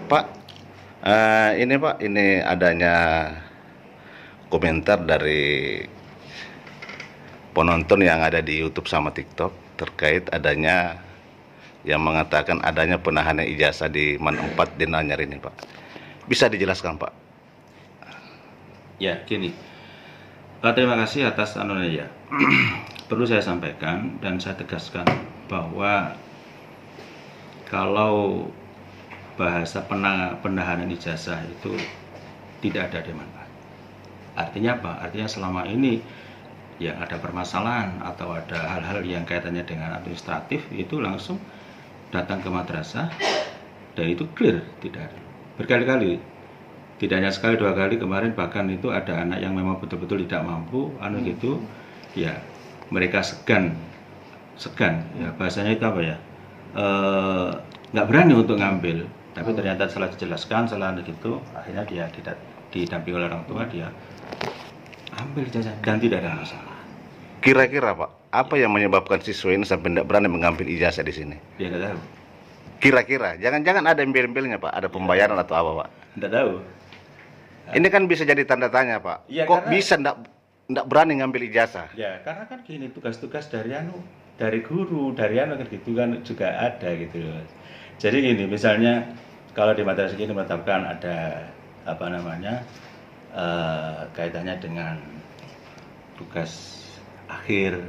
Pak, ini Pak, ini adanya komentar dari penonton yang ada di YouTube sama TikTok terkait adanya yang mengatakan adanya penahanan ijazah di Man 4 di Nanyar ini, Pak. Bisa dijelaskan, Pak? Ya, gini. Terima kasih atas anunya. Perlu saya sampaikan dan saya tegaskan bahwa kalau bahasa penahanan ijazah itu tidak ada di manfaat. Artinya apa? Artinya selama ini yang ada permasalahan atau ada hal-hal yang kaitannya dengan administratif itu langsung datang ke madrasah dan itu clear, tidak ada. Berkali-kali, tidak hanya sekali dua kali, kemarin bahkan itu ada anak yang memang betul-betul tidak mampu gitu ya, mereka segan ya, bahasanya itu apa ya, nggak berani untuk ngambil, tapi ternyata setelah dijelaskan, setelah gitu akhirnya dia tidak didampingi oleh orang tua, dia ambil ijazah dan tidak ada masalah. Kira-kira Pak, apa yang menyebabkan siswa ini sampai tidak berani mengambil ijazah di sini? Dia nggak tahu. Kira-kira, jangan-jangan ada embel-embelnya Pak, ada pembayaran atau apa Pak? Nggak tahu. Ini kan bisa jadi tanda tanya Pak. Ya, Kok karena, bisa tidak berani ngambil ijazah? Ya karena kan gini, tugas-tugas dari guru, dari kan gitu kan juga ada gitu loh. Jadi gini, misalnya kalau di madrasah ini menetapkan ada apa namanya kaitannya dengan tugas akhir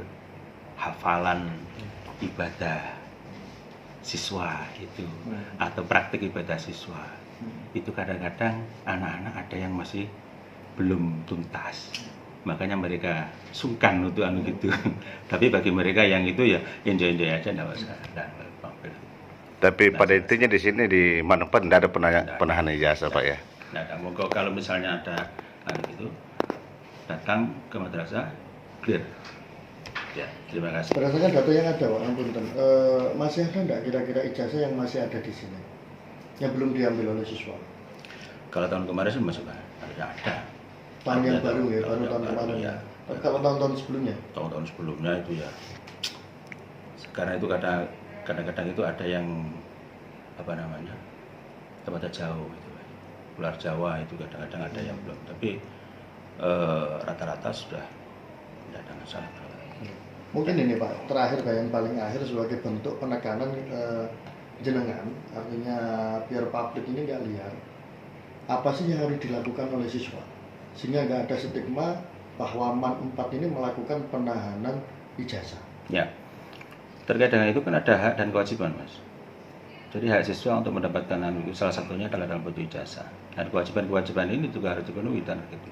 hafalan ibadah siswa itu atau praktik ibadah siswa itu, kadang-kadang anak-anak ada yang masih belum tuntas, makanya mereka sungkan untuk gitu. Tapi bagi mereka yang itu ya enjoy aja, enggak usah. Tapi pada intinya di sini di Man 4 tidak ada penahanan ijazah Pak ya. Nah, monggo kalau misalnya ada itu datang ke madrasah clear. Ya, terima kasih. Berdasarkan data yang ada, Pak, masih ada enggak kira-kira ijazah yang masih ada di sini yang belum diambil oleh siswa? Kalau tahun kemarin sih masih ada. Tahun yang baru ya, baru tahun kemarin ya. Tapi kalau tahun-tahun sebelumnya? Tahun-tahun sebelumnya itu ya. Karena itu kadang-kadang itu ada yang apa namanya tempatnya jauh itu, luar Jawa itu kadang-kadang ada yang belum. Tapi rata-rata sudah tidak ada masalah. Mungkin ini Pak, terakhir yang paling akhir sebagai bentuk penekanan jenengan, artinya biar publik ini nggak liar, apa sih yang harus dilakukan oleh siswa sehingga nggak ada stigma bahwa Man 4 ini melakukan penahanan ijazah? Ya, terkait dengan itu kan ada hak dan kewajiban, Mas. Jadi hak siswa untuk mendapatkan itu salah satunya adalah dalam bentuk ijazah. Dan kewajiban ini juga harus dipenuhi dan gitu.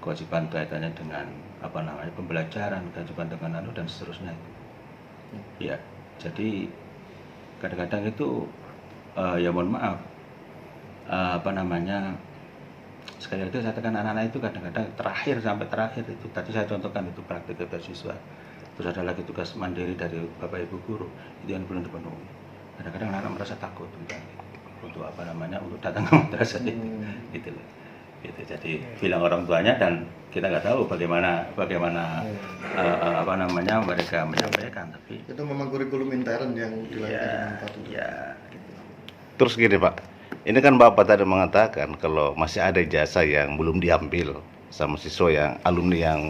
Kewajiban kaitannya dengan apa namanya pembelajaran, kewajiban dengan dan seterusnya itu. Ya, jadi kadang-kadang itu ya mohon maaf, apa namanya, sekali lagi saya katakan anak-anak itu kadang-kadang sampai terakhir itu tadi saya contohkan itu praktik siswa, terus ada lagi tugas mandiri dari bapak ibu guru itu yang belum dipenuhi. Kadang-kadang anak-anak merasa takut untuk apa namanya untuk datang ke madrasah gitu loh. Gitu. Jadi bilang orang tuanya dan kita nggak tahu bagaimana apa namanya mereka menyampaikan, tapi itu memang kurikulum intern yang dilakukan ya, gitu. Terus gini Pak, ini kan Bapak tadi mengatakan kalau masih ada ijazah yang belum diambil sama siswa yang alumni yang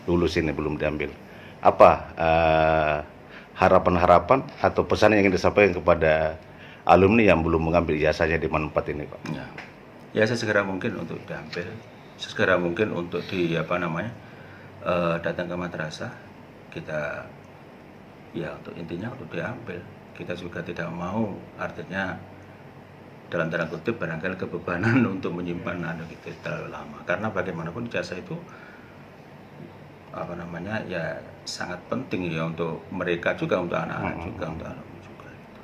lulus ini belum diambil. Apa harapan-harapan atau pesan yang ingin disampaikan kepada alumni yang belum mengambil ijazahnya di Man 4 ini Pak? Ya sesegera mungkin untuk diambil, sesegera mungkin untuk datang ke madrasah kita, ya untuk intinya untuk diambil. Kita juga tidak mau artinya dalam tanda kutip barangkali kebebanan untuk menyimpan gitu terlalu lama, karena bagaimanapun ijazah itu apa namanya ya sangat penting ya untuk mereka juga, untuk anak-anak juga, untuk alumni juga gitu.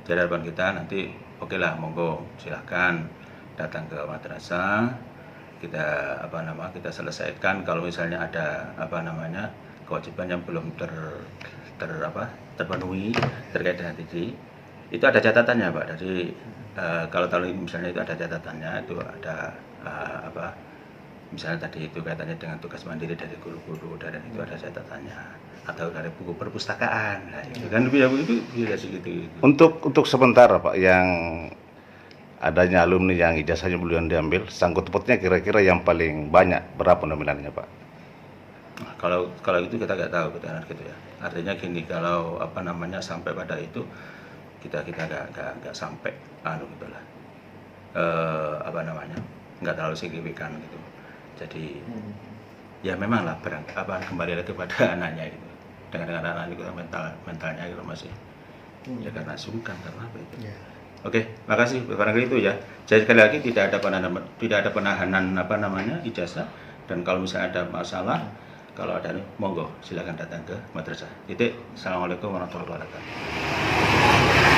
Jadi harapan kita nanti oke lah, monggo silahkan datang ke madrasah, kita kita selesaikan. Kalau misalnya ada kewajiban yang belum terpenuhi terkait dengan itu ada catatannya Pak. Jadi kalau tahun ini misalnya itu ada catatannya, itu ada misalnya tadi itu kaitannya dengan tugas mandiri dari guru-guru, dan itu ada catatannya, atau dari buku perpustakaan. Nah, itu kan itu bisa segitu. Untuk sementara Pak, yang adanya alumni yang ijazahnya belum diambil, sangkut pautnya kira-kira yang paling banyak berapa nominalnya Pak? Nah, kalau itu kita nggak tahu gitu ya. Artinya gini, kalau sampai pada itu kita nggak sampai gitulah. Nggak terlalu signifikan gitu. Jadi ya memang lah kembali lagi kepada anaknya itu. Dengan anak itu mentalnya itu masih ya karena sungkan karena apa itu. Ya. Oke, makasih barangkali itu ya. Jadi sekali lagi tidak ada penahanan ijazah, dan kalau misalnya ada masalah, kalau ada monggo silakan datang ke madrasah. Assalamualaikum warahmatullahi wabarakatuh.